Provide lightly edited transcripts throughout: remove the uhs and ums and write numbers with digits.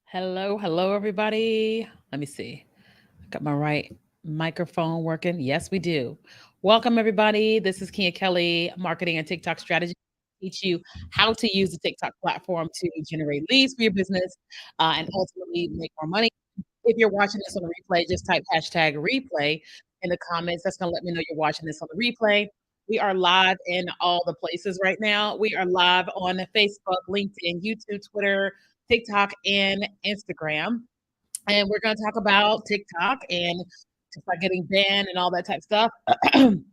Hello, hello, everybody. Let me see. I got my right microphone working. Yes, we do. Welcome, everybody. This is Kia Kelly, marketing and TikTok strategy. Teach you how to use the TikTok platform to generate leads for your business and ultimately make more money. If you're watching this on the replay, just type hashtag replay in the comments. That's going to let me know you're watching this on the replay. We are live in all the places right now. We are live on Facebook, LinkedIn, YouTube, Twitter, TikTok, and Instagram. And we're going to talk about TikTok and TikTok getting banned and all that type of stuff. And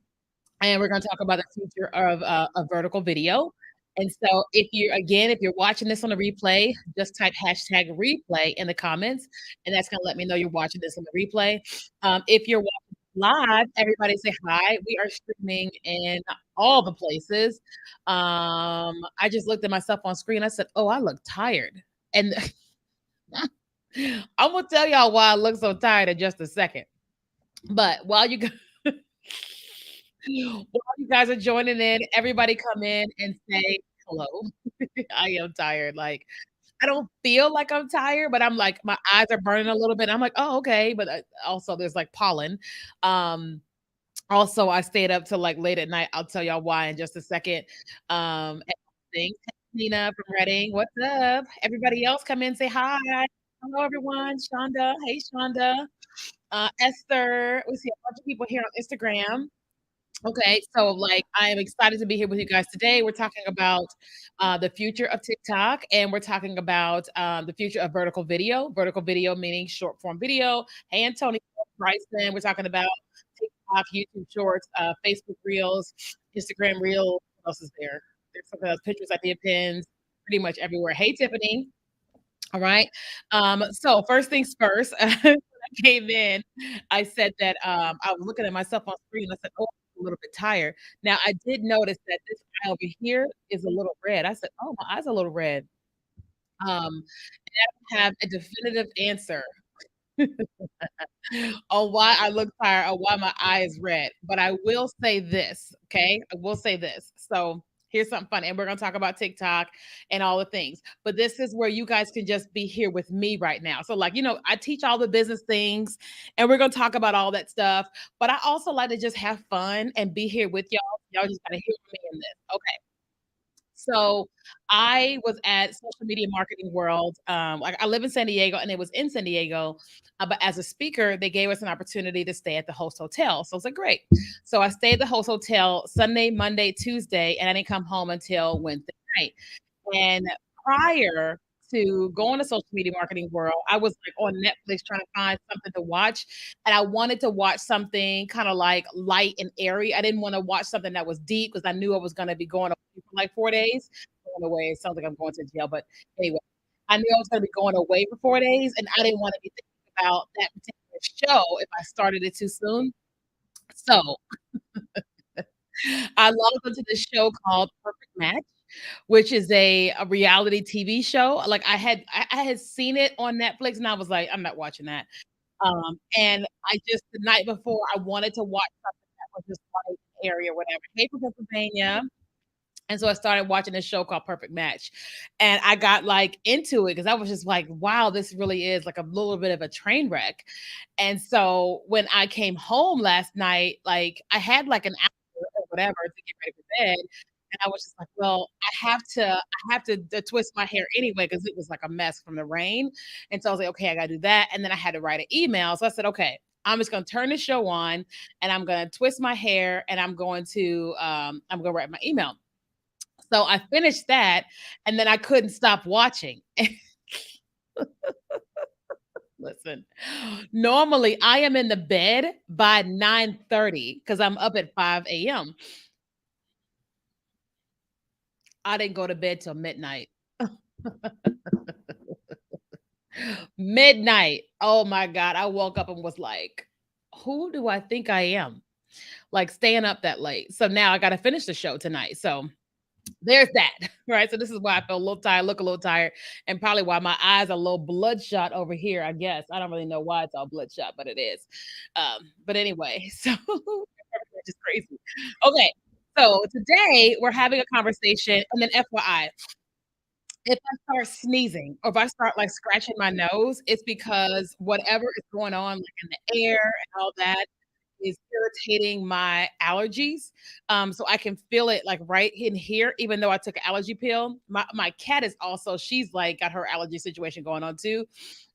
we're going to talk about the future of vertical video. And so, if you're watching this on the replay, just type hashtag replay in the comments, and that's going to let me know you're watching this on the replay. If you're watching live, everybody say hi. We are streaming in all the places. I just looked at myself on screen. I said, "Oh, I look tired," and I'm gonna tell y'all why I look so tired in just a second. But while you guys are joining in, everybody come in and say hello. I am tired. Like, I don't feel like I'm tired, but I'm like, my eyes are burning a little bit. I'm like, oh, okay. But also, there's like pollen. Um, Also, I stayed up till like late at night. I'll tell y'all why in just a second. And thanks, Nina from Reading. What's up? Everybody else come in, say hi. Hello, everyone. Shonda. Hey, Shonda. Esther. We see a bunch of people here on Instagram. Okay, so like I am excited to be here with you guys today. We're talking about the future of TikTok, and we're talking about the future of vertical video meaning short form video. Hey, Antonio, Bryson, we're talking about TikTok, YouTube Shorts, Facebook Reels, Instagram Reels. What else is there? There's something else, pictures, idea pins, pretty much everywhere. Hey, Tiffany. All right. So first things first, when I came in, I said that I was looking at myself on screen. I said, "Oh, I'm a little bit tired." Now I did notice that this eye over here is a little red. I said, "Oh, my eye's a little red." And I don't have a definitive answer on why I look tired or why my eye is red. But I will say this, okay? I will say this. So here's something fun, and we're gonna talk about TikTok and all the things. But this is where you guys can just be here with me right now. So, like, I teach all the business things, and we're gonna talk about all that stuff. But I also like to just have fun and be here with y'all. Y'all just gotta hear me in this. Okay. So I was at Social Media Marketing World. Like I live in San Diego, and it was in San Diego. But as a speaker, they gave us an opportunity to stay at the host hotel. So I was like, great. So I stayed at the host hotel Sunday, Monday, Tuesday, and I didn't come home until Wednesday night. And prior to going to Social Media Marketing World, I was like on Netflix trying to find something to watch. And I wanted to watch something kind of like light and airy. I didn't want to watch something that was deep because I knew I was going to be going away for like 4 days. Going away, it sounds like I'm going to jail. But anyway, I knew I was going to be going away for 4 days. And I didn't want to be thinking about that particular show if I started it too soon. So I logged into this show called Perfect Match, which is a reality TV show. Like I had seen it on Netflix and I was like, I'm not watching that. And I just the night before I wanted to watch something that was just like area, whatever. Hey from Pennsylvania. And so I started watching this show called Perfect Match. And I got like into it because I was just like, wow, this really is like a little bit of a train wreck. And so when I came home last night, like I had like an hour or whatever to get ready for bed. And I was just like, well, I have to twist my hair anyway because it was like a mess from the rain. And so I was like, okay, I gotta do that. And then I had to write an email. So I said, okay, I'm just gonna turn the show on and I'm gonna twist my hair and I'm gonna write my email. So I finished that and then I couldn't stop watching. Listen, normally I am in the bed by 9:30 because I'm up at 5 a.m. I didn't go to bed till midnight. Midnight. Oh my God. I woke up and was like, who do I think I am? Like staying up that late. So now I got to finish the show tonight. So there's that, right? So this is why I feel a little tired, look a little tired, and probably why my eyes are a little bloodshot over here, I guess. I don't really know why it's all bloodshot, but it is. But anyway, so which is crazy. Okay, so today we're having a conversation, and then FYI, If I start sneezing or if I start, like, scratching my nose, it's because whatever is going on, like, in the air and all that is irritating my allergies. So I can feel it, like, right in here, even though I took an allergy pill. My cat is also she's, like, got her allergy situation going on too.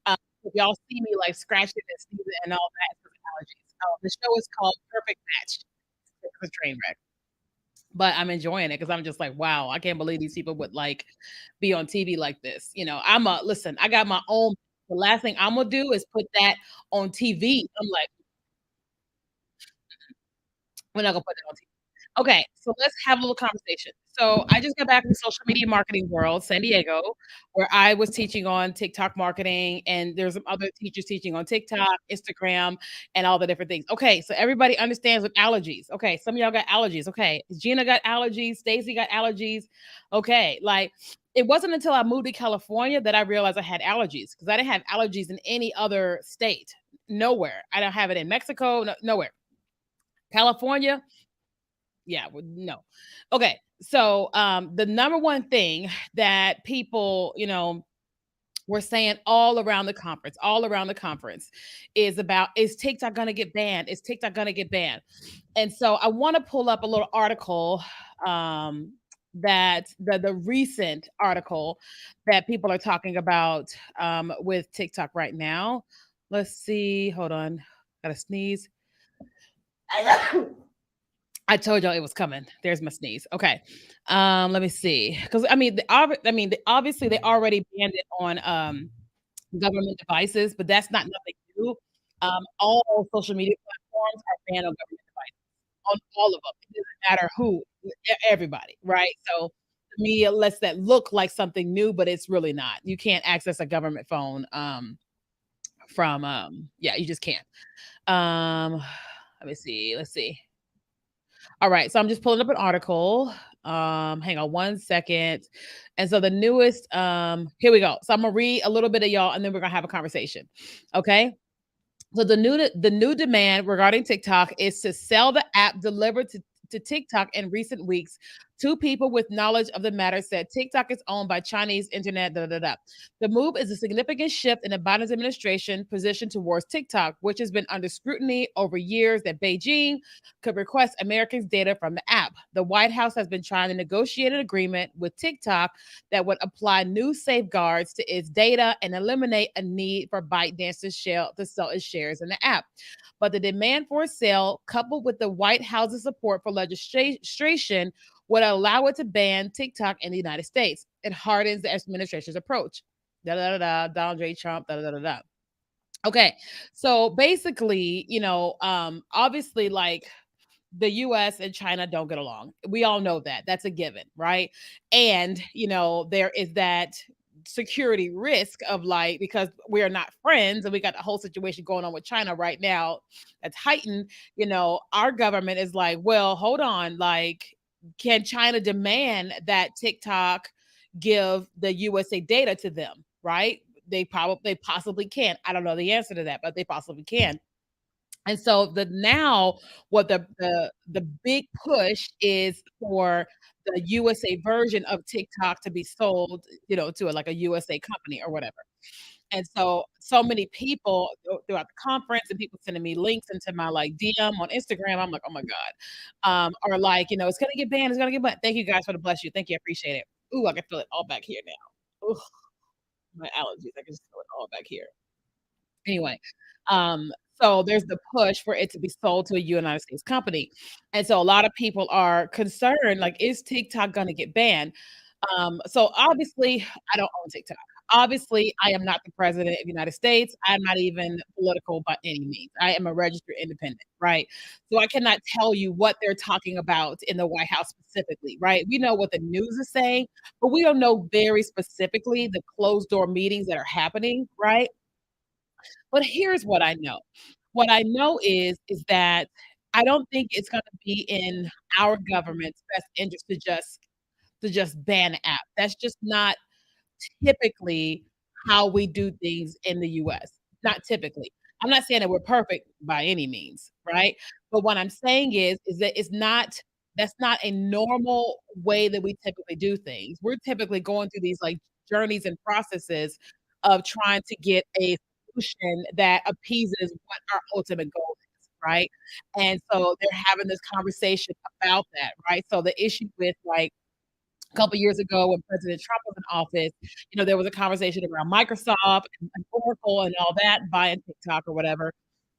Um, if y'all see me, like, scratching and sneezing and all that, it's 'cause of allergies. The show is called Perfect Match. It's a train wreck. But I'm enjoying it because 'cause I'm just like, "Wow, I can't believe these people would, like, be on TV like this." I'm a listen, I got my own the last thing Imma do is put that on TV. I'm like, "We're not gonna put that on TV." Okay, so let's have a little conversation. So I just got back from social media marketing world, San Diego, where I was teaching on TikTok marketing, and there's some other teachers teaching on TikTok, Instagram, and all the different things. Okay, so everybody understands with allergies. Okay, some of y'all got allergies. Okay, Gina got allergies, Stacy got allergies. Okay, like it wasn't until I moved to California that I realized I had allergies because I didn't have allergies in any other state. Nowhere. I don't have it in Mexico, nowhere. California, yeah, no. Okay, so, the number one thing that people, were saying all around the conference is TikTok gonna get banned? Is TikTok gonna get banned? And so I wanna pull up a little article, that the recent article that people are talking about, with TikTok right now. Let's see, hold on, gotta sneeze. I told y'all it was coming. There's my sneeze. Okay. Let me see. Because obviously they already banned it on government devices, but that's not nothing new. All social media platforms are banned on government devices, on all of them. It doesn't matter who, everybody, right? So to me, it lets that look like something new, but it's really not. You can't access a government phone from yeah, you just can't. Um, let me see. Let's see. All right, so I'm just pulling up an article. Hang on one second. And so the newest, here we go. So I'm gonna read a little bit of y'all, and then we're gonna have a conversation. Okay. So the new demand regarding TikTok is to sell the app delivered to TikTok in recent weeks. Two people with knowledge of the matter said TikTok is owned by Chinese internet. Da, da, da. The move is a significant shift in the Biden administration position towards TikTok, which has been under scrutiny over years that Beijing could request Americans' data from the app. The White House has been trying to negotiate an agreement with TikTok that would apply new safeguards to its data and eliminate a need for ByteDance to sell its shares in the app. But the demand for a sale, coupled with the White House's support for legislation, would allow it to ban TikTok in the United States. It hardens the administration's approach. Da da da da. Donald J. Trump. Da da da da. Da. Okay, so basically, obviously, like the US and China don't get along. We all know that. That's a given, right? And, there is that security risk of like, because we are not friends and we got the whole situation going on with China right now that's heightened, our government is like, well, hold on, like, can China demand that TikTok give the USA data to them, right? They possibly can. I don't know the answer to that, but they possibly can. And so the now what the big push is for the USA version of TikTok to be sold, to like a USA company or whatever. And so many people throughout the conference and people sending me links into my like DM on Instagram. I'm like, oh my God. Or like, it's gonna get banned, it's gonna get banned. Thank you guys for the bless you. Thank you, I appreciate it. Ooh, I can feel it all back here now. Ooh, my allergies. I can just feel it all back here. Anyway, so there's the push for it to be sold to a United States company. And so a lot of people are concerned, like, is TikTok gonna get banned? So obviously, I don't own TikTok. Obviously, I am not the president of the United States. I'm not even political by any means. I am a registered independent, right? So I cannot tell you what they're talking about in the White House specifically, right? We know what the news is saying, but we don't know very specifically the closed door meetings that are happening, right? But here's what I know. What I know is that I don't think it's gonna be in our government's best interest to just ban the app. That's just not typically how we do things in the US. Not typically. I'm not saying that we're perfect by any means, right? But what I'm saying is that that's not a normal way that we typically do things. We're typically going through these, like, journeys and processes of trying to get a solution that appeases what our ultimate goal is, right? And so they're having this conversation about that, right? So the issue with like a couple years ago when President Trump was in office, there was a conversation around Microsoft and Oracle and all that buying TikTok or whatever.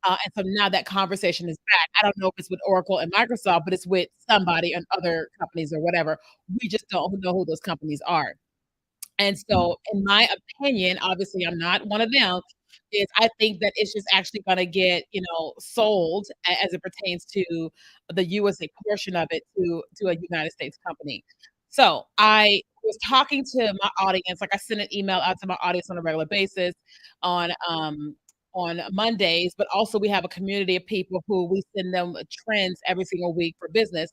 And so now that conversation is back. I don't know if it's with Oracle and Microsoft, but it's with somebody and other companies or whatever. We just don't know who those companies are. And so, in my opinion, obviously, I'm not one of them, is I think that it's just actually gonna get, sold as it pertains to the USA portion of it to a United States company. So, I was talking to my audience, like, I send an email out to my audience on a regular basis on, um, on Mondays, but also we have a community of people who we send them trends every single week for business.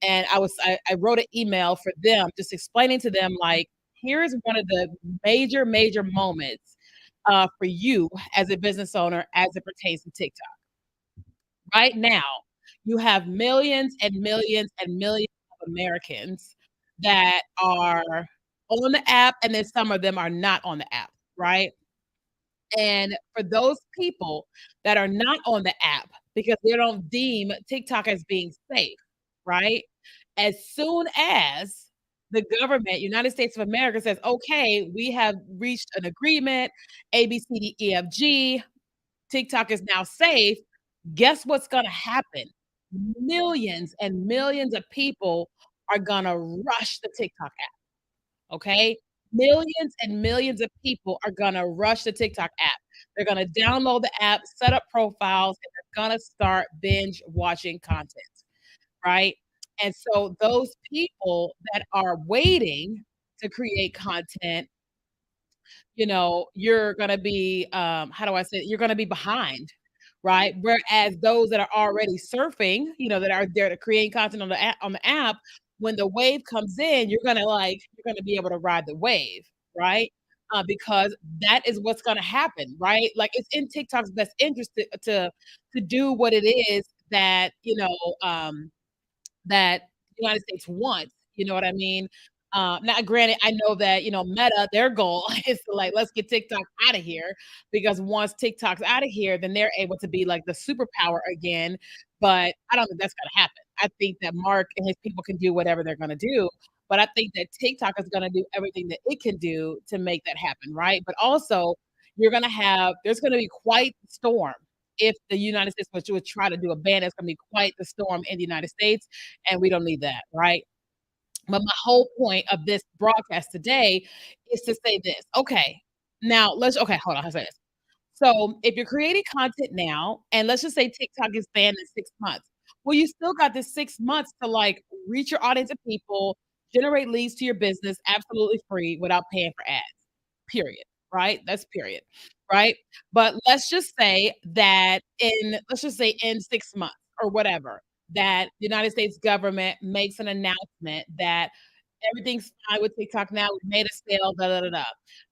And I wrote an email for them just explaining to them, like, here's one of the major moments, for you as a business owner as it pertains to TikTok. Right now, you have millions and millions and millions of Americans that are on the app, and then some of them are not on the app, right? And for those people that are not on the app because they don't deem TikTok as being safe, right? As soon as the government, United States of America says, okay, we have reached an agreement, A, B, C, D, E, F, G, TikTok is now safe. Guess what's going to happen? Millions and millions of people are going to rush the TikTok app. Okay. Millions and millions of people are going to rush the TikTok app. They're going to download the app, set up profiles, and they're going to start binge watching content, right? And so those people that are waiting to create content, you're gonna be, how do I say it? You're gonna be behind, right? Whereas those that are already surfing, that are there to create content on the app, when the wave comes in, you're gonna be able to ride the wave, right? Because that is what's gonna happen, right? Like, it's in TikTok's best interest to do what it is that, that the United States wants, you know what I mean? Now granted, I know that, Meta, their goal is to like, let's get TikTok out of here because once TikTok's out of here, then they're able to be like the superpower again. But I don't think that's gonna happen. I think that Mark and his people can do whatever they're gonna do. But I think that TikTok is gonna do everything that it can do to make that happen, right? But also, there's gonna be quite the storm if the United States would try to do a ban. It's gonna be quite the storm in the United States, and we don't need that, right? But my whole point of this broadcast today is to say this. Okay, now okay, hold on, I'll say this. So if you're creating content now, and let's just say TikTok is banned in 6 months, well, you still got this 6 months to, like, reach your audience of people, generate leads to your business absolutely free without paying for ads, period, right? That's period, right? But let's just say in 6 months or whatever, that the United States government makes an announcement that everything's fine with TikTok now, we made a sale, da, da, da, da.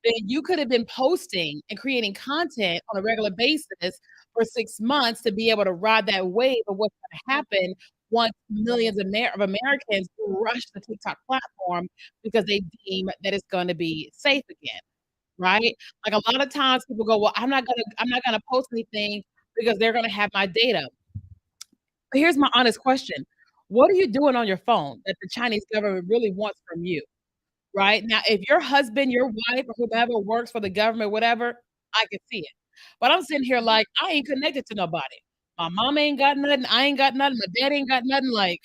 Then you could have been posting and creating content on a regular basis for 6 months to be able to ride that wave of what's gonna happen once millions of Americans rush the TikTok platform because they deem that it's gonna be safe again, right? Like, a lot of times people go, "Well, I'm not gonna post anything because they're gonna have my data." But here's my honest question. What are you doing on your phone that the Chinese government really wants from you? Right? Now, if your husband, your wife, or whoever works for the government, whatever, I can see it. But I'm sitting here like, I ain't connected to nobody. My mom ain't got nothing, I ain't got nothing, my dad ain't got nothing, like,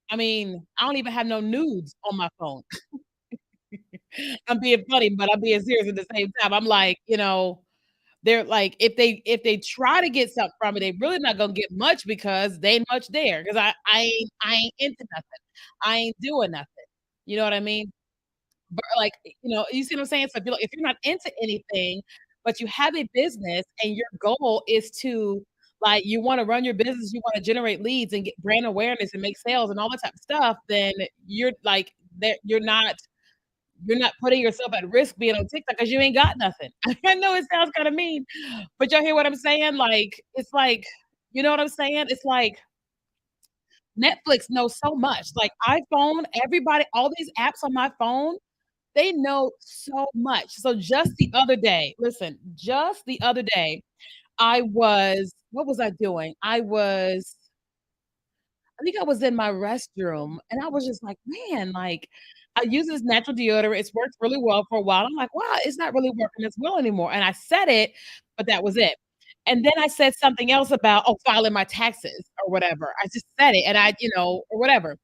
I mean, I don't even have no nudes on my phone. I'm being funny, but I'm being serious at the same time. I'm like, they're like, if they try to get something from it, they really not gonna get much because they ain't much there. Because I ain't into nothing. I ain't doing nothing. You know what I mean? But, like, you see what I'm saying? So, if you're not into anything, but you have a business and your goal is to, like, you wanna run your business, you wanna generate leads and get brand awareness and make sales and all that type of stuff, then you're like, that you're not putting yourself at risk being on TikTok because you ain't got nothing. I know it sounds kinda mean, but y'all hear what I'm saying? Like, it's like, you know what I'm saying? It's like Netflix knows so much. Like iPhone, everybody, all these apps on my phone, they know so much. So just the other day, listen, just the other day, what was I doing? I think I was in my restroom and I was just like, man, like I use this natural deodorant. It's worked really well for a while. I'm like, wow, it's not really working as well anymore. And I said it, but that was it. And then I said something else about, oh, filing my taxes or whatever. I just said it and or whatever.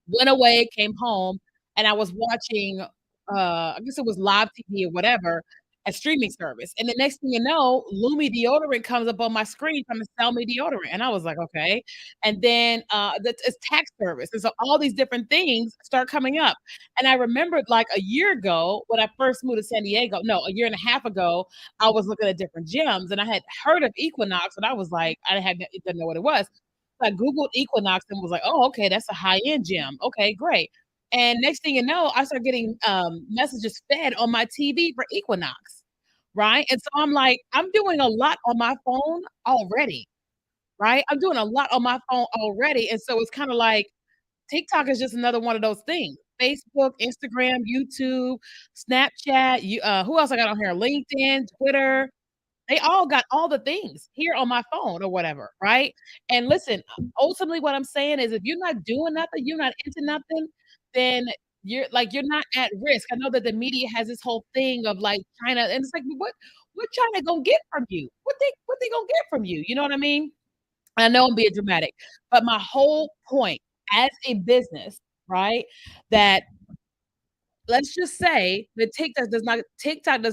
Went away, came home, and I was watching, I guess it was live TV or whatever, a streaming service, and the next thing you know, Lumi deodorant comes up on my screen trying to sell me deodorant, and I was like, "Okay," and then, it's tax service, and so all these different things start coming up, and I remembered, like, a year ago, when I first moved to San Diego no, a year and a half ago, I was looking at different gyms, and I had heard of Equinox, and I was like I had didn't know what it was. I Googled Equinox and was like, "Oh, okay, that's a high-end gym. Okay, great." And next thing you know, I start getting, messages fed on my TV for Equinox, right? And so I'm like, I'm doing a lot on my phone already, right? I'm doing a lot on my phone already, and so it's kinda like TikTok is just another one of those things. Facebook, Instagram, YouTube, Snapchat, who else I got on here? LinkedIn, Twitter. They all got all the things here on my phone or whatever, right? And listen, ultimately what I'm saying is if you're not doing nothing, you're not into nothing, then you're not at risk. I know that the media has this whole thing of like China, and it's like, what China gonna get from you? What they gonna get from you? You know what I mean? I know I'm being dramatic, but my whole point as a business, right, that let's just say that TikTok does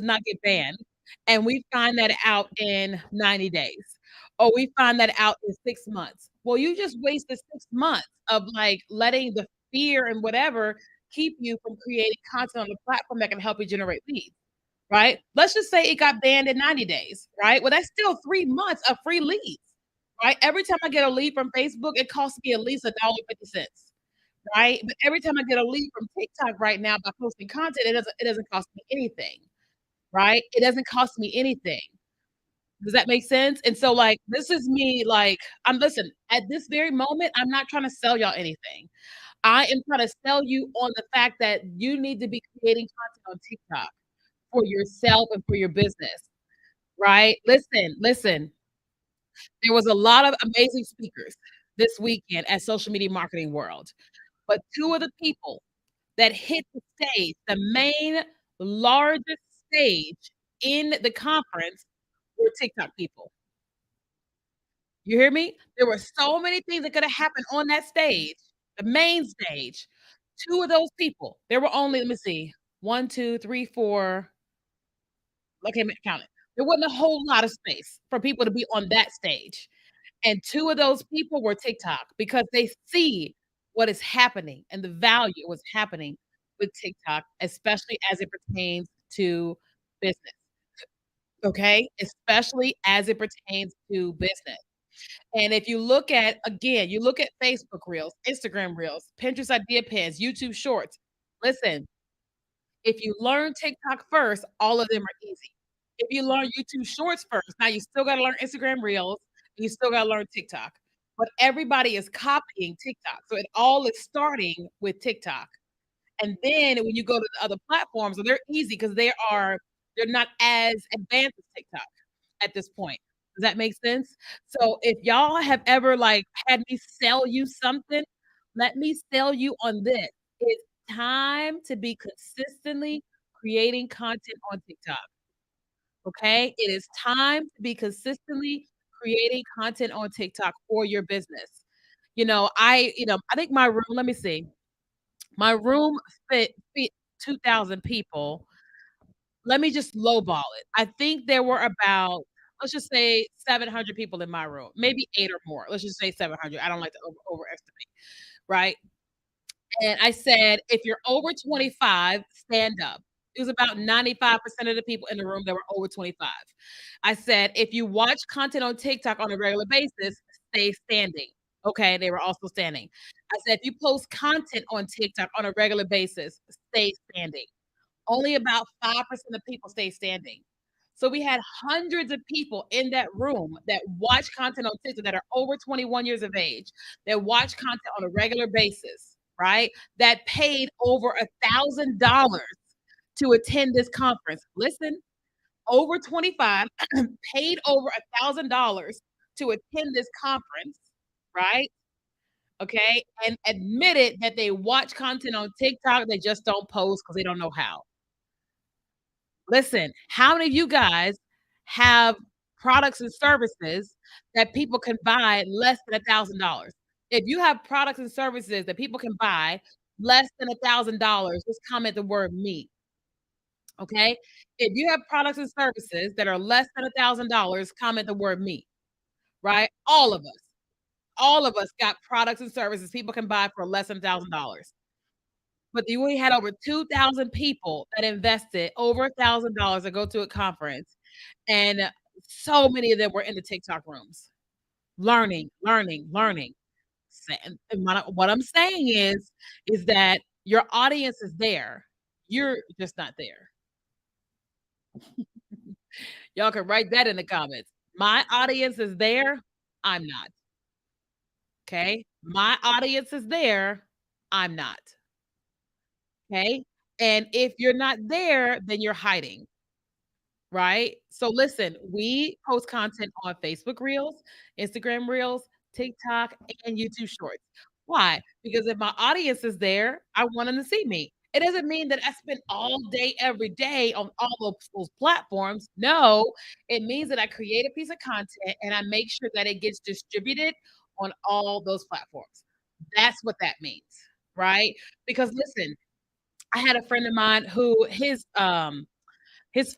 not get banned, and we find that out in 90 days, or we find that out in 6 months. Well, you just wasted 6 months of, like, letting the fear and whatever keep you from creating content on the platform that can help you generate leads, right? Let's just say it got banned in 90 days, right? Well, that's still 3 months of free leads, right? Every time I get a lead from Facebook, it costs me at least $1.50, right? But every time I get a lead from TikTok right now by posting content, it doesn't cost me anything, right? It doesn't cost me anything. Does that make sense? And so, like, this is me, like, listen, at this very moment, I'm not trying to sell y'all anything. I am trying to sell you on the fact that you need to be creating content on TikTok for yourself and for your business, right? Listen, there was a lot of amazing speakers this weekend at Social Media Marketing World, but 2 of the people that hit the stage, the main largest stage in the conference were TikTok people. You hear me? There were so many things that coulda happened on that stage, the main stage. 2 of those people, there were only, let me see, 1, 2, 3, 4, okay, count it. There wasn't a whole lot of space for people to be on that stage. And 2 of those people were TikTok because they see what is happening and the value of what's happening with TikTok, especially as it pertains to business, okay? Especially as it pertains to business. And if you look at again, you look at Facebook Reels, Instagram Reels, Pinterest Idea Pins, YouTube Shorts. Listen, if you learn TikTok first, all of them are easy. If you learn YouTube Shorts first, now you still gotta learn Instagram Reels, and you still gotta learn TikTok. But everybody is copying TikTok, so it all is starting with TikTok. And then when you go to the other platforms, so they're easy because they're not as advanced as TikTok at this point. Does that make sense? So if y'all have ever, like, had me sell you something, let me sell you on this. It's time to be consistently creating content on TikTok, okay? It is time to be consistently creating content on TikTok for your business. I think my room let me see. My room fit 2,000 people. Let me just lowball it. I think there were about, let's just say 700 people in my room, maybe 8 or more. Let's just say 700. I don't like to overestimate, right? And I said, "If you're over 25, stand up." It was about 95% of the people in the room that were over 25. I said, "If you watch content on TikTok on a regular basis, stay standing." Okay, they were also standing. I said, "If you post content on TikTok on a regular basis, stay standing." Only about 5% of people stay standing. So we had hundreds of people in that room that watch content on TikTok that are over 21 years of age, that watch content on a regular basis, right? That paid over $1,000 to attend this conference. Listen, over 25 paid over $1,000 to attend this conference, right? Okay, and admitted that they watch content on TikTok, they just don't post because they don't know how. Listen, how many of you guys have products and services that people can buy less than $1,000? If you have products and services that people can buy less than $1,000, just comment the word "me," okay? If you have products and services that are less than $1,000, comment the word "me," right? All of us got products and services people can buy for less than $1,000. But you only had over 2,000 people that invested over $1,000 to go to a conference, and so many of them were in the TikTok rooms, learning, learning, learning. And what I'm saying is that your audience is there. You're just not there. Y'all can write that in the comments. My audience is there, I'm not, okay? My audience is there, I'm not, okay? And if you're not there, then you're hiding. Right? So listen, we post content on Facebook Reels, Instagram Reels, TikTok, and YouTube Shorts. Why? Because if my audience is there, I want them to see me. It doesn't mean that I spend all day, every day on all those platforms. No, it means that I create a piece of content and I make sure that it gets distributed on all those platforms. That's what that means, right? Because listen, I had a friend of mine who his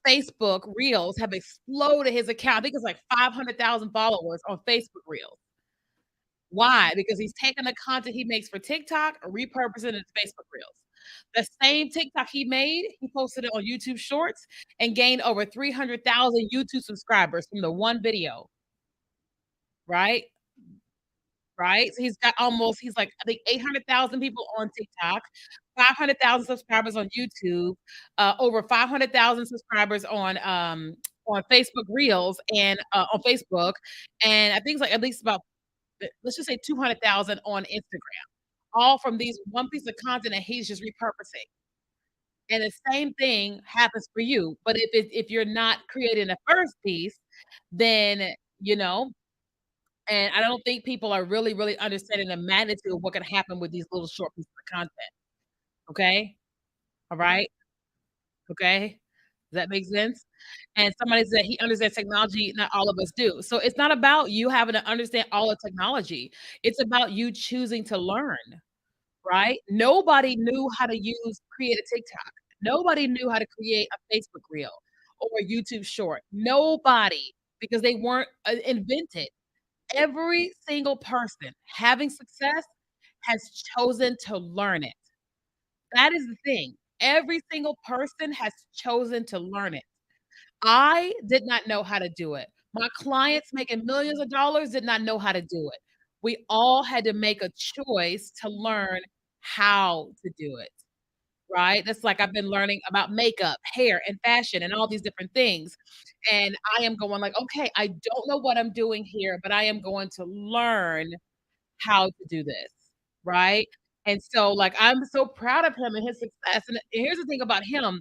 Facebook Reels have exploded his account. I think it's like 500,000 followers on Facebook Reels. Why? Because he's taking the content he makes for TikTok, repurposing it to Facebook Reels. The same TikTok he made, he posted it on YouTube Shorts and gained over 300,000 YouTube subscribers from the one video, right? Right? So he's like, I think 800,000 people on TikTok, 500,000 subscribers on YouTube, over 500,000 subscribers on Facebook Reels and, on Facebook, and I think it's like at least about, let's just say 200,000 on Instagram, all from these one piece of content that he's just repurposing. And the same thing happens for you, but if you're not creating the first piece, then, you know, and I don't think people are really, really understanding the magnitude of what can happen with these little short pieces of content, okay? Alright? Okay? Does that make sense? And somebody said he understands technology, not all of us do. So it's not about you having to understand all the technology. It's about you choosing to learn, right? Nobody knew how to create a TikTok. Nobody knew how to create a Facebook reel or a YouTube short. Nobody, because they weren't, invented. Every single person having success has chosen to learn it. That is the thing. Every single person has chosen to learn it. I did not know how to do it. My clients making millions of dollars did not know how to do it. We all had to make a choice to learn how to do it, right? That's like I've been learning about makeup, hair, and fashion and all these different things. And I am going like, okay, I don't know what I'm doing here, but I am going to learn how to do this, right? And so, like, I'm so proud of him and his success. And here's the thing about him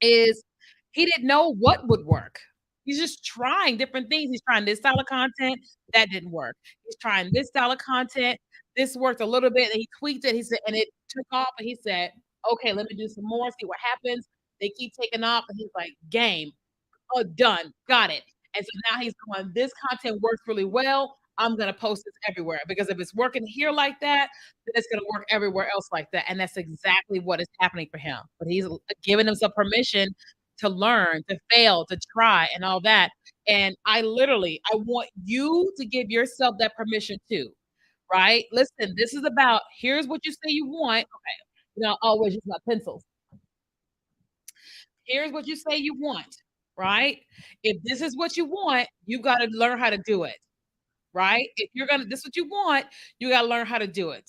is he didn't know what would work. He's just trying different things. He's trying this style of content, that didn't work. He's trying this style of content, this worked a little bit, and he tweaked it. He said, and it took off. And he said, "Okay, let me do some more, see what happens." They keep taking off, and he's like, "Game, oh, done, got it." And so now he's going, "This content works really well. I'm gonna post this everywhere because if it's working here like that, then it's gonna work everywhere else like that." And that's exactly what is happening for him. But he's giving himself permission to learn, to fail, to try, and all that. And I want you to give yourself that permission too, right? Listen, this is about here's what you say you want. Okay, I always use my pencils. Here's what you say you want, right? If this is what you want, you got to learn how to do it, right? If you're gonna, this is what you want, you got to learn how to do it,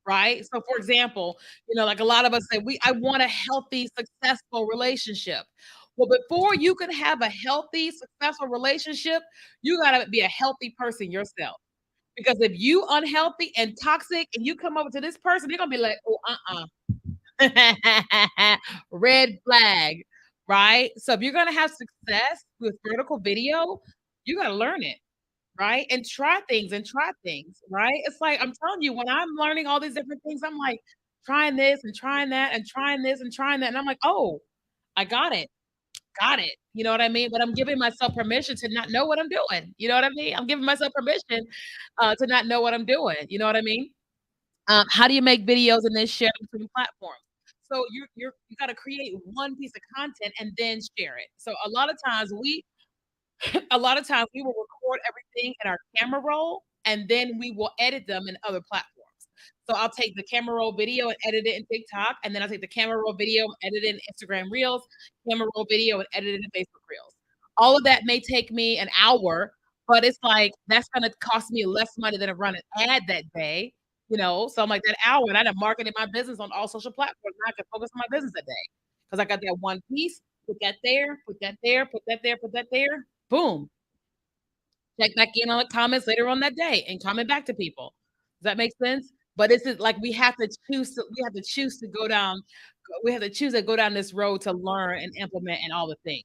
right? So, for example, like a lot of us say, I want a healthy, successful relationship. Well, before you can have a healthy, successful relationship, you gotta be a healthy person yourself. Because if you unhealthy and toxic and you come over to this person, they're gonna be like, oh, red flag, right? So if you're gonna have success with vertical video, you gotta learn it, right? And try things, right? It's like I'm telling you, when I'm learning all these different things, I'm like trying this and trying that and trying this and trying that. And I'm like, oh, I got it. Got it. You know what I mean? But I'm giving myself permission to not know what I'm doing. You know what I mean? I'm giving myself permission to not know what I'm doing. You know what I mean? How do you make videos and then share them between platforms? So you got to create one piece of content and then share it. So a lot of times we will record everything in our camera roll and then we will edit them in other platforms. So I'll take the camera roll video and edit it in TikTok, and then I'll take the camera roll video and edit it in Instagram Reels, camera roll video and edit it in Facebook Reels. All of that may take me an hour, but it's like that's gonna cost me less money than to run an ad that day, you know. So I'm like that hour, and I done marketed my business on all social platforms. Now I can focus on my business that day because I got that one piece. Put that there, put that there, put that there, put that there. Boom. Check back in on the comments later on that day and comment back to people. Does that make sense? But this is like we have to choose to go down we have to choose to go down this road to learn and implement and all the things.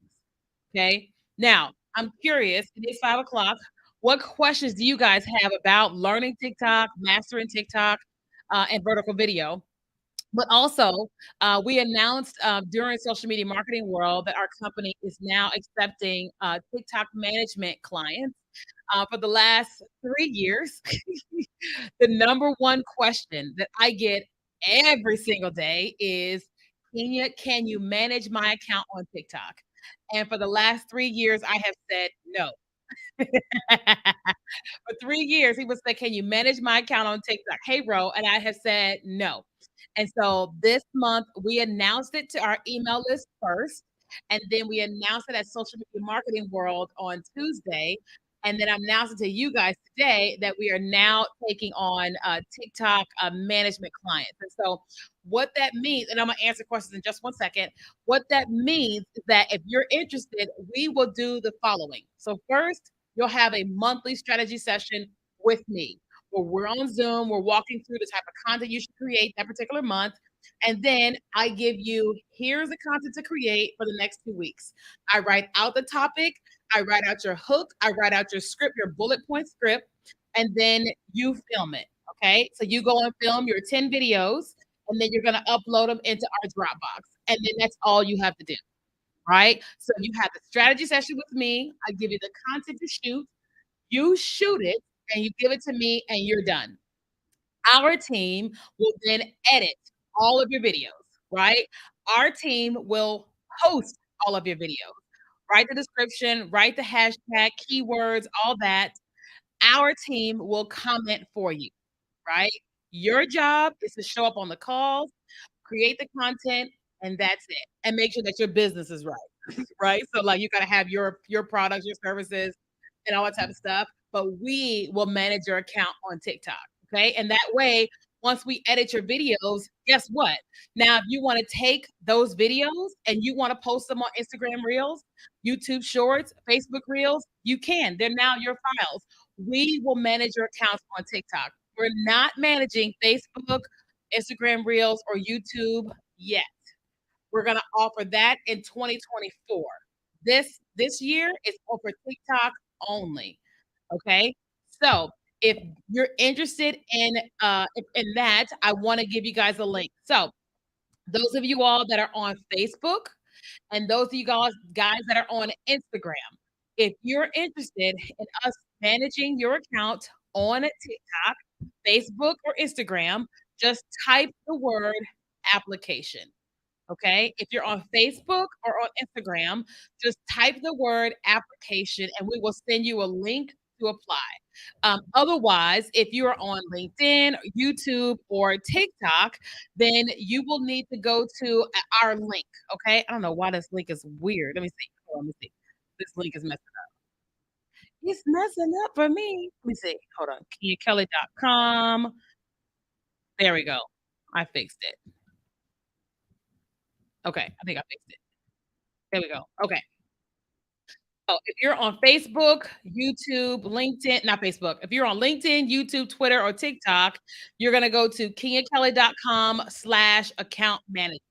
Okay. Now, I'm curious, it is 5 o'clock. What questions do you guys have about learning TikTok, mastering TikTok, and vertical video? But also, we announced during Social Media Marketing World that our company is now accepting TikTok management clients. For the last 3 years, the number one question that I get every single day is, can you manage my account on TikTok? And for the last 3 years, I have said no. For 3 years, he would say, "Can you manage my account on TikTok?" Hey, bro, and I have said no. And so this month, we announced it to our email list first, and then we announced it at Social Media Marketing World on Tuesday, and then I'm announcing to you guys today that we are now taking on TikTok management clients. And so what that means, and I'm gonna answer questions in just 1 second. What that means is that if you're interested, we will do the following. So first, you'll have a monthly strategy session with me where we're on Zoom, we're walking through the type of content you should create that particular month. And then I give you, here's the content to create for the next 2 weeks. I write out the topic, I write out your hook, I write out your script, your bullet point script, and then you film it. Okay. So you go and film your 10 videos, and then you're going to upload them into our Dropbox. And then that's all you have to do. Right. So you have the strategy session with me. I give you the content to shoot. You shoot it and you give it to me, and you're done. Our team will then edit all of your videos, right? Our team will post all of your videos. Write the description, write the hashtag, keywords, all that. Our team will comment for you, right? Your job is to show up on the calls, create the content, and that's it. And make sure that your business is right, right? So like you gotta have your products, your services, and all that type of stuff. But we will manage your account on TikTok. Okay. And that way, once we edit your videos, guess what? Now, if you want to take those videos and you want to post them on Instagram Reels, YouTube Shorts, Facebook Reels, you can. They're now your files. We will manage your accounts on TikTok. We're not managing Facebook, Instagram Reels, or YouTube yet. We're gonna offer that in 2024. This year is for TikTok only. Okay. So if you're interested in that, I want to give you guys a link. So those of you all that are on Facebook and those of you guys that are on Instagram, if you're interested in us managing your account on TikTok, Facebook, or Instagram, just type the word application. Okay. If you're on Facebook or on Instagram, just type the word application and we will send you a link to apply. Otherwise, if you're on LinkedIn, YouTube, or TikTok, then you will need to go to our link. Okay. I don't know why this link is weird. Let me see. Hold on, let me see. This link is messing up. It's messing up for me. Let me see. Hold on. KiaKelly.com. There we go. I fixed it. Okay. I think I fixed it. There we go. Okay. So if you're on Facebook, YouTube, LinkedIn, not Facebook, if you're on LinkedIn, YouTube, Twitter, or TikTok, you're going to go to kenyakelly.com/account management.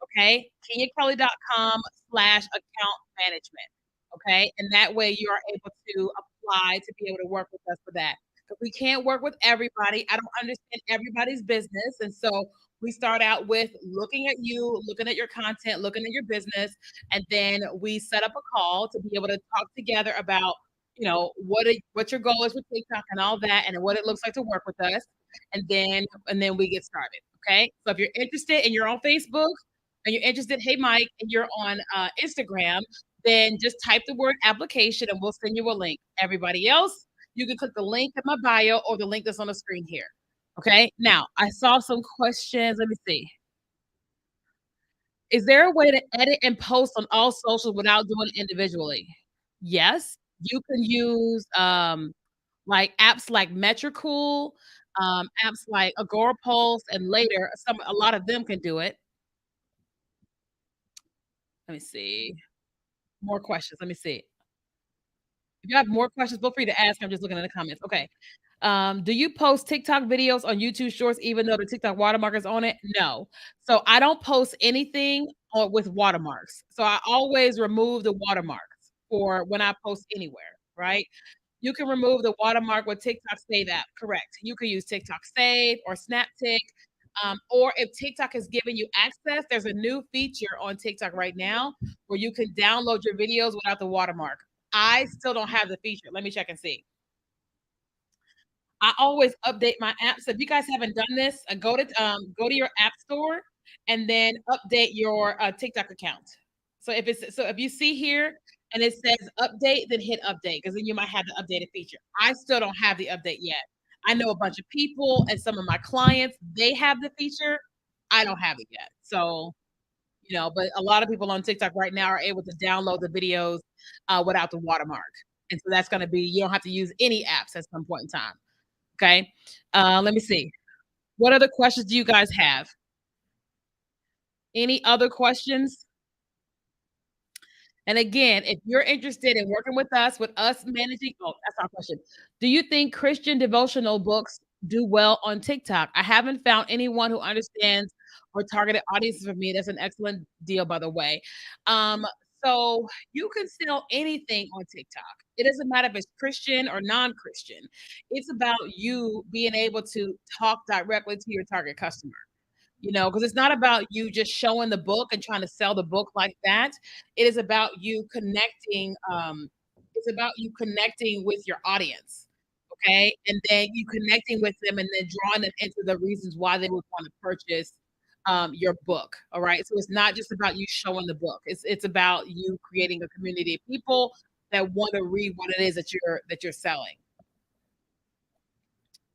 Okay. kenyakelly.com/account management. Okay. And that way you are able to apply to be able to work with us for that. Because we can't work with everybody. I don't understand everybody's business. And so we start out with looking at you, looking at your content, looking at your business, and then we set up a call to be able to talk together about, what your goal is with TikTok and all that, and what it looks like to work with us. And then we get started. Okay. So if you're interested and you're on Facebook and you're interested, hey Mike, and you're on Instagram, then just type the word application and we'll send you a link. Everybody else, you can click the link in my bio or the link that's on the screen here. Okay. Now, I saw some questions. Let me see. Is there a way to edit and post on all socials without doing it individually? Yes. You can use like apps like Metricool, apps like Agorapulse, and later a lot of them can do it. Let me see. More questions. Let me see. If you have more questions, feel free to ask. I'm just looking at the comments. Okay. Do you post TikTok videos on YouTube Shorts even though the TikTok watermark is on it? No. So I don't post anything with watermarks. So I always remove the watermarks for when I post anywhere, right? You can remove the watermark with TikTok Save app. Correct. You can use TikTok Save or SnapTik. Or if TikTok is giving you access, there's a new feature on TikTok right now where you can download your videos without the watermark. I still don't have the feature. Let me check and see. I always update my app. So if you guys haven't done this, go to your app store and then update your TikTok account. So if you see here and it says update, then hit update because then you might have the updated feature. I still don't have the update yet. I know a bunch of people and some of my clients, they have the feature. I don't have it yet. So, but a lot of people on TikTok right now are able to download the videos without the watermark. And so that's going to be, you don't have to use any apps at some point in time. Okay. Let me see. What other questions do you guys have? Any other questions? And again, if you're interested in working with us managing, that's our question. Do you think Christian devotional books do well on TikTok? I haven't found anyone who understands or targeted audiences for me. That's an excellent deal, by the way. Um, so you can sell anything on TikTok. It doesn't matter if it's Christian or non-Christian. It's about you being able to talk directly to your target customer. Because it's not about you just showing the book and trying to sell the book like that. It is about you connecting, it's about you connecting with your audience, okay? And then you connecting with them and then drawing them into the reasons why they would wanna purchase, your book, all right? So it's not just about you showing the book. It's about you creating a community of people that wanna read what it is that you're selling.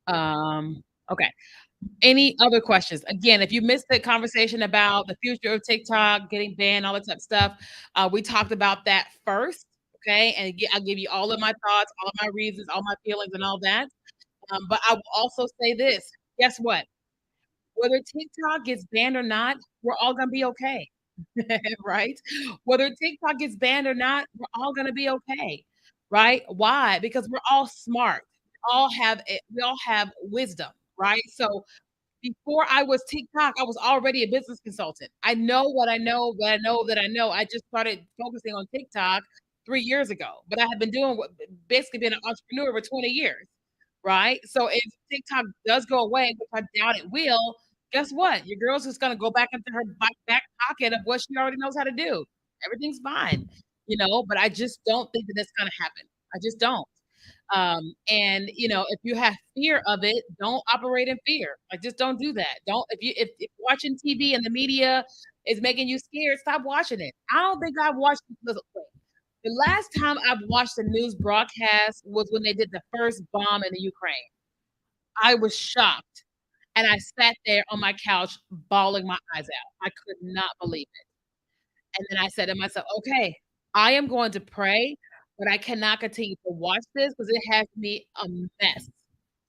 Okay. Any other questions? Again, if you missed the conversation about the future of TikTok, getting banned, all that type of stuff, we talked about that first, okay? And I'll give you all of my thoughts, all of my reasons, all my feelings, and all that. But I will also say this: guess what? Whether TikTok gets banned or not, we're all gonna be okay, right? Whether TikTok gets banned or not, we're all gonna be okay, right? Why? Because we're all smart. We all have wisdom, right? So before I was TikTok, I was already a business consultant. I know what I know, but I know that I know. I just started focusing on TikTok 3 years ago, but I have been doing what basically been an entrepreneur for 20 years, right? So if TikTok does go away, which I doubt it will, guess what? Your girl's just gonna go back into her back pocket of what she already knows how to do. Everything's fine, but I just don't think that that's gonna happen. I just don't. And if you have fear of it, don't operate in fear. Like just don't do that. Don't if watching TV and the media is making you scared, stop watching it. I don't think I've watched the last time I've watched a news broadcast was when they did the first bomb in the Ukraine. I was shocked. And I sat there on my couch bawling my eyes out. I could not believe it. And then I said to myself, okay, I am going to pray, but I cannot continue to watch this because it has me a mess.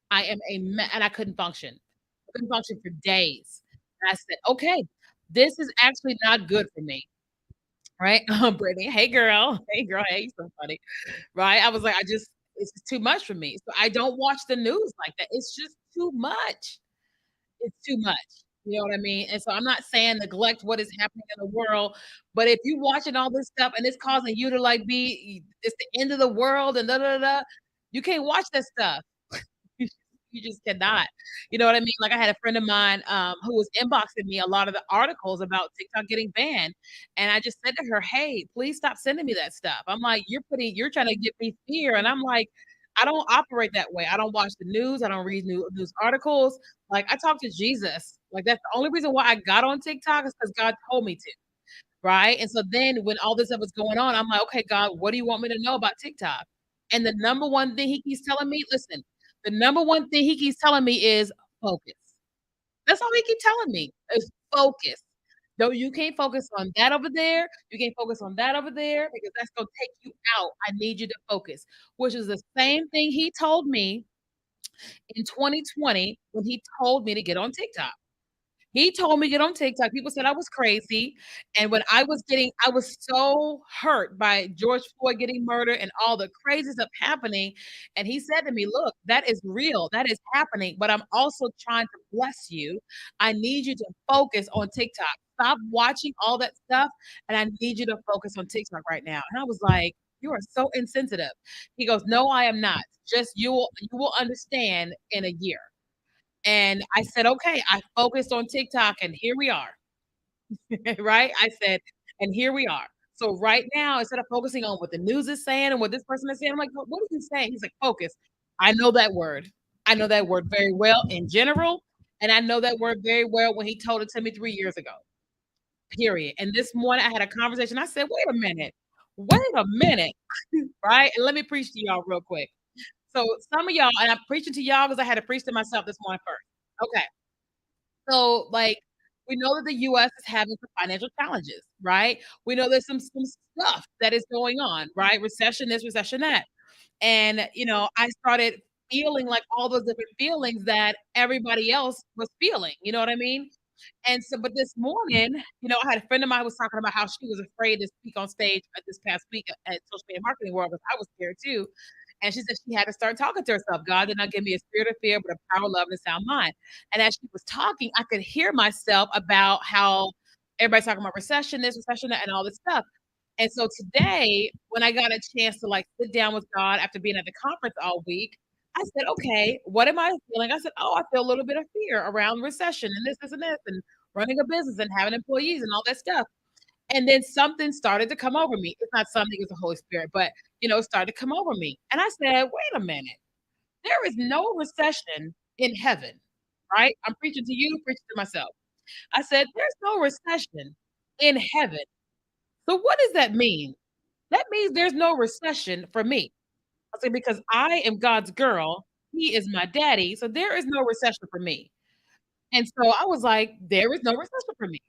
I am a mess, and I couldn't function. I couldn't function for days. And I said, okay, this is actually not good for me. right? Brittany, hey girl, hey girl, hey, so funny, right? I was like, it's just too much for me. So I don't watch the news like that. It's just too much. It's too much. You know what I mean? And so I'm not saying neglect what is happening in the world, but if you watching all this stuff and it's causing you to like be it's the end of the world and da da da, you can't watch that stuff. You you just cannot. You know what I mean? Like, I had a friend of mine, who was inboxing me a lot of the articles about TikTok getting banned, and I just said to her, "Hey, please stop sending me that stuff." I'm like, you're trying to give me fear," and I'm like, "I don't operate that way. I don't watch the news. I don't read news articles. Like, I talk to Jesus. Like, that's the only reason why I got on TikTok is because God told me to." Right? And so then when all this stuff was going on, I'm like, "Okay, God, what do you want me to know about TikTok?" And the number one thing he keeps telling me listen, the number one thing he keeps telling me is focus. That's all he keep telling me is focus. No, you can't focus on that over there. You can't focus on that over there because that's gonna take you out. I need you to focus, which is the same thing he told me in 2020 when he told me to get on TikTok. He told me to get on TikTok. People said I was crazy, and when I was so hurt by George Floyd getting murdered and all the crazy stuff happening, and he said to me, "Look, that is real. That is happening, but I'm also trying to bless you. I need you to focus on TikTok. Stop watching all that stuff, and I need you to focus on TikTok right now." And I was like, "You are so insensitive." He goes, "No, I am not. Just you will understand in a year." And I said, "Okay." I focused on TikTok and here we are, right? I said, "And here we are." So right now, instead of focusing on what the news is saying and what this person is saying, I'm like, What is he saying?" He's like, "Focus." I know that word. I know that word very well in general, and I know that word very well when he told it to me 3 years ago, period. And this morning, I had a conversation. I said, wait a minute, right? And let me preach to y'all real quick. So some of y'all, and I'm preaching to y'all because I had to preach to myself this morning first. Okay. So, like, we know that the US is having some financial challenges, right? We know there's some stuff that is going on, right? Recession this, recession that. And, I started feeling like all those different feelings that everybody else was feeling, you know what I mean? And so but this morning, I had a friend of mine who was talking about how she was afraid to speak on stage at this past week at Social Media Marketing World, because I was scared too. And she said she had to start talking to herself. God did not give me a spirit of fear, but a power, love, and a sound mind. And as she was talking, I could hear myself about how everybody's talking about recession, this, recession, that, and all this stuff. And so today, when I got a chance to like sit down with God after being at the conference all week, I said, "Okay, what am I feeling?" I said, "Oh, I feel a little bit of fear around recession and this, and this, and running a business and having employees and all that stuff." And then something started to come over me. It's not something, it's the Holy Spirit, but it started to come over me. And I said, "Wait a minute. There is no recession in heaven." Right? I'm preaching to you, preaching to myself. I said, "There's no recession in heaven. So what does that mean?" That means there's no recession for me. I said, "Because I am God's girl, he is my daddy, so there is no recession for me." And so I was like, "There is no recession for me.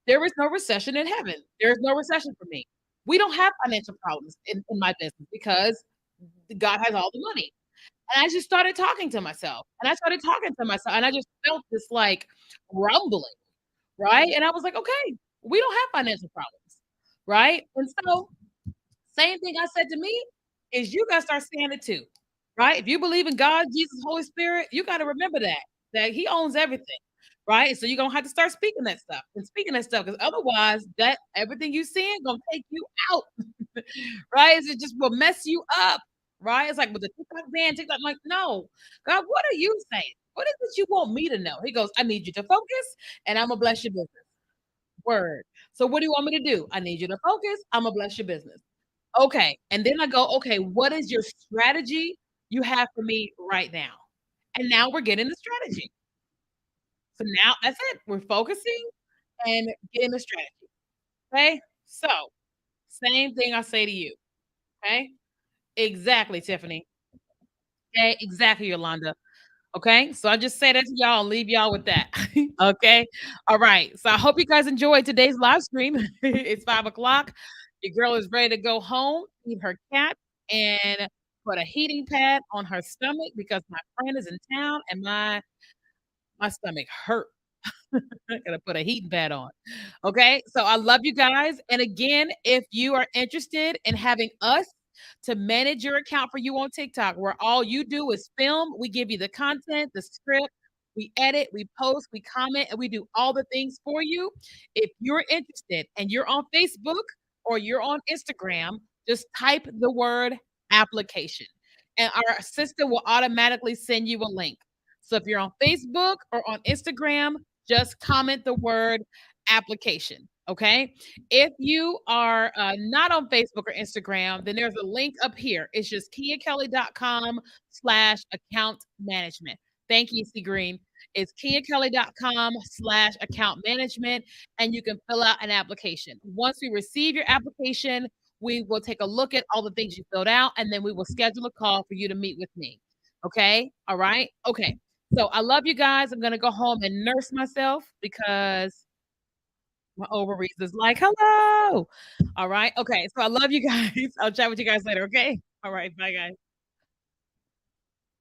There is no recession in heaven. There is no recession for me. We don't have financial problems in my business because God has all the money." And I just started talking to myself, and I started talking to myself, and I just felt this, like, rumbling, right? And I was like, "Okay, we don't have financial problems." Right? And so same thing I said to me is you gotta start saying it too, right? If you believe in God, Jesus, Holy Spirit, you gotta remember that He owns everything, right? So you're gonna have to start speaking that stuff and speaking that stuff, because otherwise that everything you seeing gonna take you out, right? It just will mess you up, right? It's like with the TikTok ban, TikTok, I'm like, no, God, what are you saying? What is it you want me to know? He goes, "I need you to focus and I'm gonna bless your business." Word. So what do you want me to do? "I need you to focus, I'm gonna bless your business." Okay, and then I go, "Okay, what is your strategy you have for me right now?" And now we're getting the strategy. So now that's it. We're focusing and getting the strategy, okay? So, same thing I say to you, okay? Exactly, Tiffany. Okay, exactly, Yolanda. Okay, so I just say that to y'all and leave y'all with that. Okay, all right. So I hope you guys enjoyed today's live stream. It's 5 o'clock. Your girl is ready to go home, feed her cat, and put a heating pad on her stomach because my friend is in town and my stomach hurt. Gotta put a heating pad on. Okay, so I love you guys, and again, if you are interested in having us to manage your account for you on TikTok, where all you do is film, we give you the content, the script, we edit, we post, we comment, and we do all the things for you. If you're interested and you're on Facebook or you're on Instagram, just type the word application, and our system will automatically send you a link. So if you're on Facebook or on Instagram, just comment the word application. Okay. If you are not on Facebook or Instagram, then there's a link up here. It's just kiakelly.com/account management. Thank you, C Green. It's kiakelly.com/account management, and you can fill out an application. Once we receive your application, we will take a look at all the things you filled out, and then we will schedule a call for you to meet with me. Okay. All right. Okay. So I love you guys. I'm gonna go home and nurse myself because my ovaries is like, hello. All right. Okay. So I love you guys. I'll chat with you guys later. Okay. All right. Bye, guys.